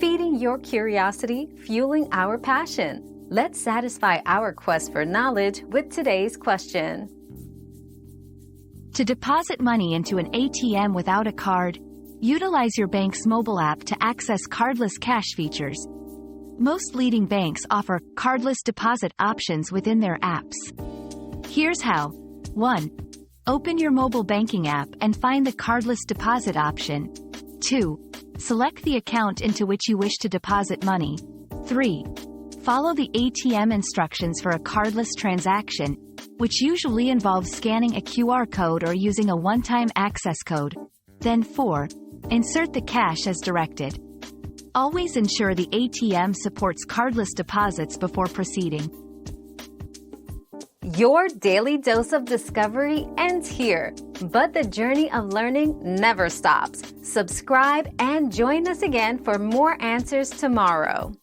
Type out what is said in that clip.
feeding your curiosity, fueling our passion. Let's satisfy our quest for knowledge with today's question. To deposit money into an ATM without a card, utilize your bank's mobile app to access cardless cash features. Most leading banks offer cardless deposit options within their apps. Here's how. 1. Open your mobile banking app and find the cardless deposit option. 2. Select the account into which you wish to deposit money. 3. Follow the ATM instructions for a cardless transaction, which usually involves scanning a QR code or using a one-time access code. Then 4. Insert the cash as directed. Always ensure the ATM supports cardless deposits before proceeding. Your daily dose of discovery ends here, but the journey of learning never stops. Subscribe and join us again for more answers tomorrow.